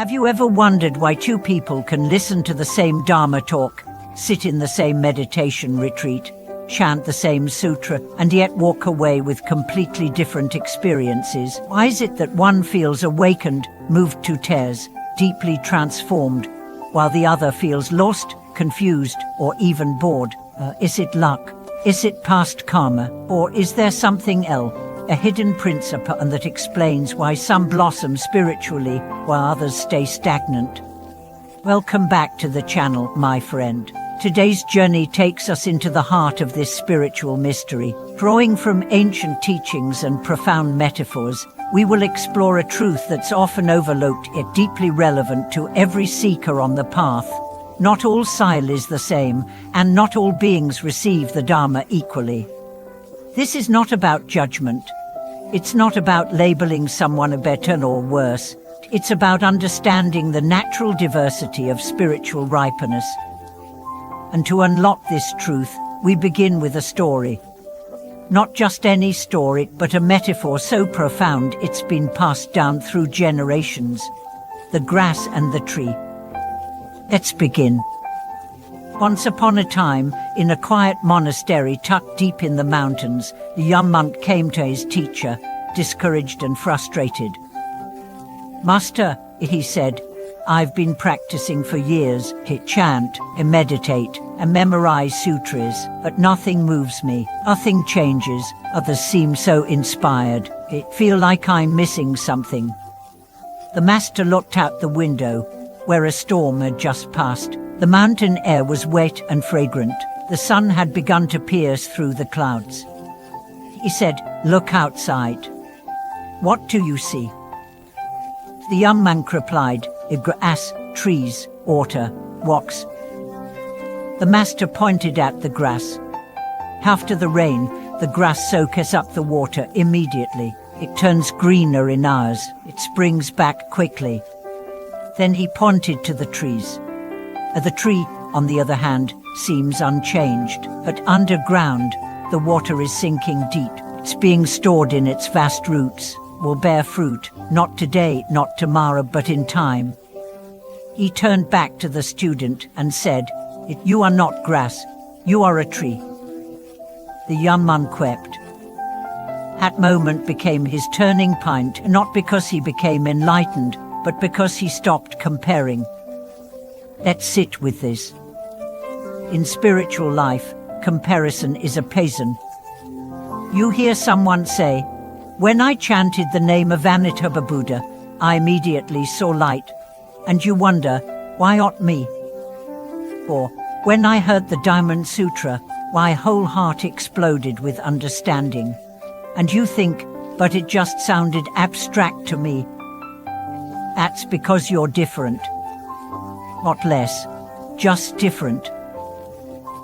Have you ever wondered why two people can listen to the same Dharma talk, sit in the same meditation retreat, chant the same sutra, and yet walk away with completely different experiences? Why is it that one feels awakened, moved to tears, deeply transformed, while the other feels lost, confused, or even bored? Is it luck? Is it past karma? Or is there something else? A hidden principle that explains why some blossom spiritually while others stay stagnant. Welcome back to the channel, my friend. Today's journey takes us into the heart of this spiritual mystery. Drawing from ancient teachings and profound metaphors, we will explore a truth that's often overlooked yet deeply relevant to every seeker on the path. Not all soil is the same, and not all beings receive the Dharma equally. This is not about judgment. It's not about labeling someone better or worse. It's about understanding the natural diversity of spiritual ripeness. And to unlock this truth, we begin with a story. Not just any story, but a metaphor so profound it's been passed down through generations. The grass and the tree. Let's begin. Once upon a time, in a quiet monastery tucked deep in the mountains, the young monk came to his teacher, discouraged and frustrated. "Master," he said, "I've been practicing for years to chant, and meditate, and memorize sutras, but nothing moves me, nothing changes. Others seem so inspired. I feel like I'm missing something." The master looked out the window, where a storm had just passed. The mountain air was wet and fragrant. The sun had begun to pierce through the clouds. He said, "Look outside. What do you see?" The young monk replied, "Grass, trees, water, rocks." The master pointed at the grass. After the rain, the grass soaks up the water immediately. It turns greener in hours. It springs back quickly. Then he pointed to the trees. The tree, on the other hand, seems unchanged, but underground, the water is sinking deep. It's being stored in its vast roots, will bear fruit, not today, not tomorrow, but in time. He turned back to the student and said, "You are not grass, you are a tree." The young monk wept. That moment became his turning point, not because he became enlightened, but because he stopped comparing. Let's sit with this. In spiritual life, comparison is a poison. You hear someone say, "When I chanted the name of Amitabha Buddha, I immediately saw light." And you wonder, why not me? Or, "When I heard the Diamond Sutra, my whole heart exploded with understanding." And you think, "But it just sounded abstract to me." That's because you're different. Not less, just different.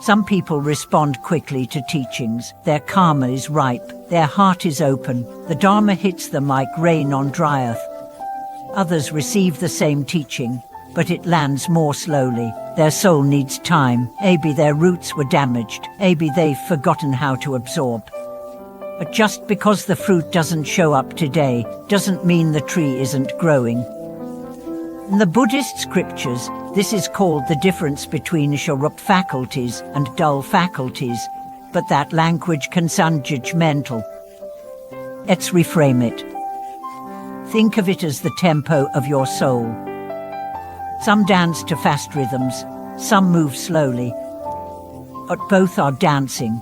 Some people respond quickly to teachings. Their karma is ripe, their heart is open, the Dharma hits them like rain on dry earth. Others receive the same teaching, but it lands more slowly. Their soul needs time. Maybe their roots were damaged. Maybe they've forgotten how to absorb. But just because the fruit doesn't show up today, doesn't mean the tree isn't growing. In the Buddhist scriptures, this is called the difference between sharp faculties and dull faculties, but that language can sound judgmental. Let's reframe it. Think of it as the tempo of your soul. Some dance to fast rhythms, some move slowly, but both are dancing.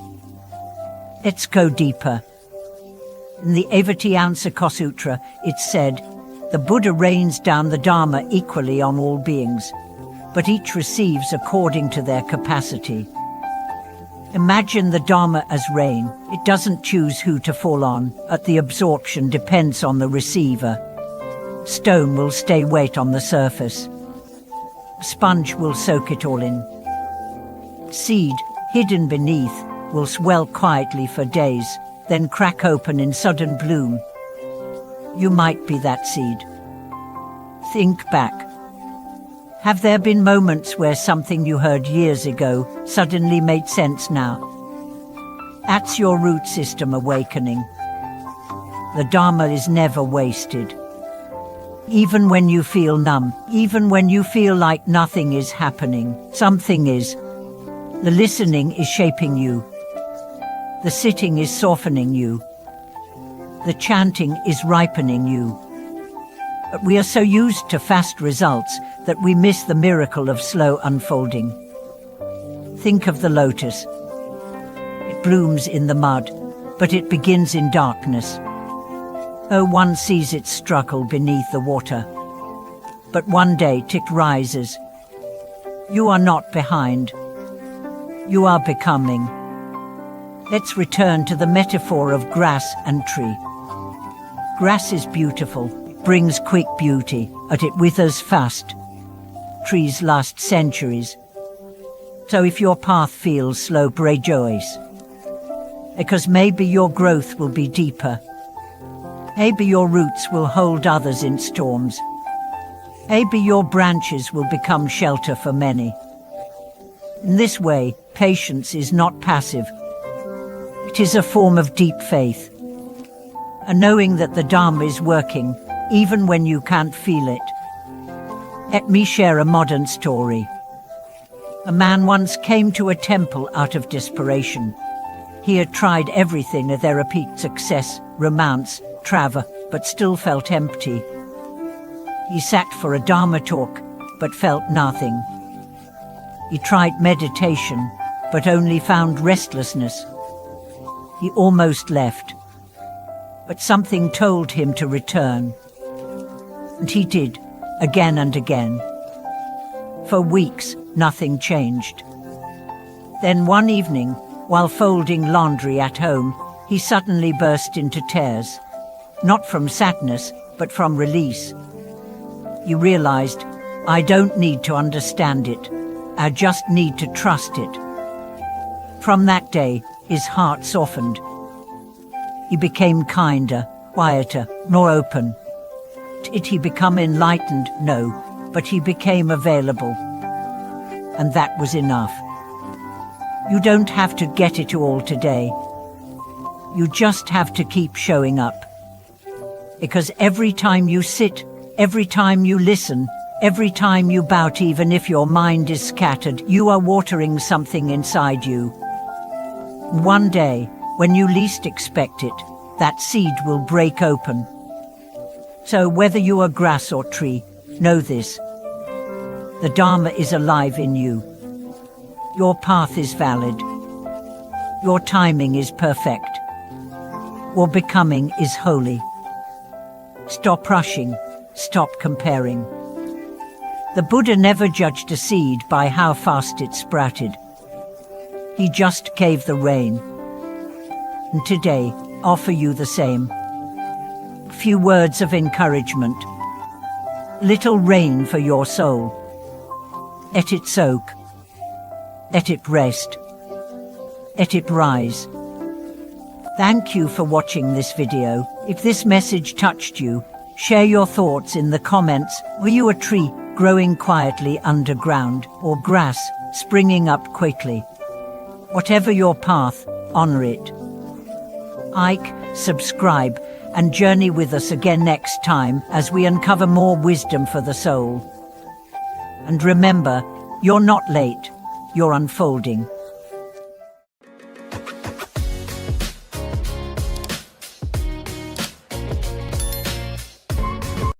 Let's go deeper. In the Avattayana Sutra, it's said, "The Buddha rains down the Dharma equally on all beings, but each receives according to their capacity." Imagine the Dharma as rain. It doesn't choose who to fall on, but the absorption depends on the receiver. Stone will stay wet on the surface. Sponge will soak it all in. Seed, hidden beneath, will swell quietly for days, then crack open in sudden bloom. You might be that seed. Think back. Have there been moments where something you heard years ago suddenly made sense now? That's your root system awakening. The Dharma is never wasted. Even when you feel numb, even when you feel like nothing is happening, something is. The listening is shaping you. The sitting is softening you. The chanting is ripening you. But we are so used to fast results that we miss the miracle of slow unfolding. Think of the lotus. It blooms in the mud, but it begins in darkness. Oh, one sees its struggle beneath the water. But one day it rises. You are not behind. You are becoming. Let's return to the metaphor of grass and tree. Grass is beautiful, brings quick beauty, but it withers fast. Trees last centuries. So if your path feels slow, rejoice. Because maybe your growth will be deeper. Maybe your roots will hold others in storms. Maybe your branches will become shelter for many. In this way, patience is not passive. It is a form of deep faith. A knowing that the Dharma is working, even when you can't feel it. Let me share a modern story. A man once came to a temple out of desperation. He had tried everything, a therapy, success, romance, travel, but still felt empty. He sat for a Dharma talk, but felt nothing. He tried meditation, but only found restlessness. He almost left, but something told him to return. And he did, again and again. For weeks, nothing changed. Then one evening, while folding laundry at home, he suddenly burst into tears. Not from sadness, but from release. He realized, I don't need to understand it. I just need to trust it. From that day, his heart softened. He became kinder, quieter, more open. Did he become enlightened? No, but he became available. And that was enough. You don't have to get it all today. You just have to keep showing up. Because every time you sit, every time you listen, every time you bow, even if your mind is scattered, you are watering something inside you. One day, when you least expect it, that seed will break open. So whether you are grass or tree, know this. The Dharma is alive in you. Your path is valid. Your timing is perfect. Your becoming is holy. Stop rushing. Stop comparing. The Buddha never judged a seed by how fast it sprouted. He just gave the rain. And today, offer you the same. Few words of encouragement. Little rain for your soul. Let it soak. Let it rest. Let it rise. Thank you for watching this video. If this message touched you, share your thoughts in the comments. Were you a tree growing quietly underground, or grass springing up quickly? Whatever your path, honor it. Like, subscribe, and journey with us again next time as we uncover more wisdom for the soul. And remember, you're not late, you're unfolding.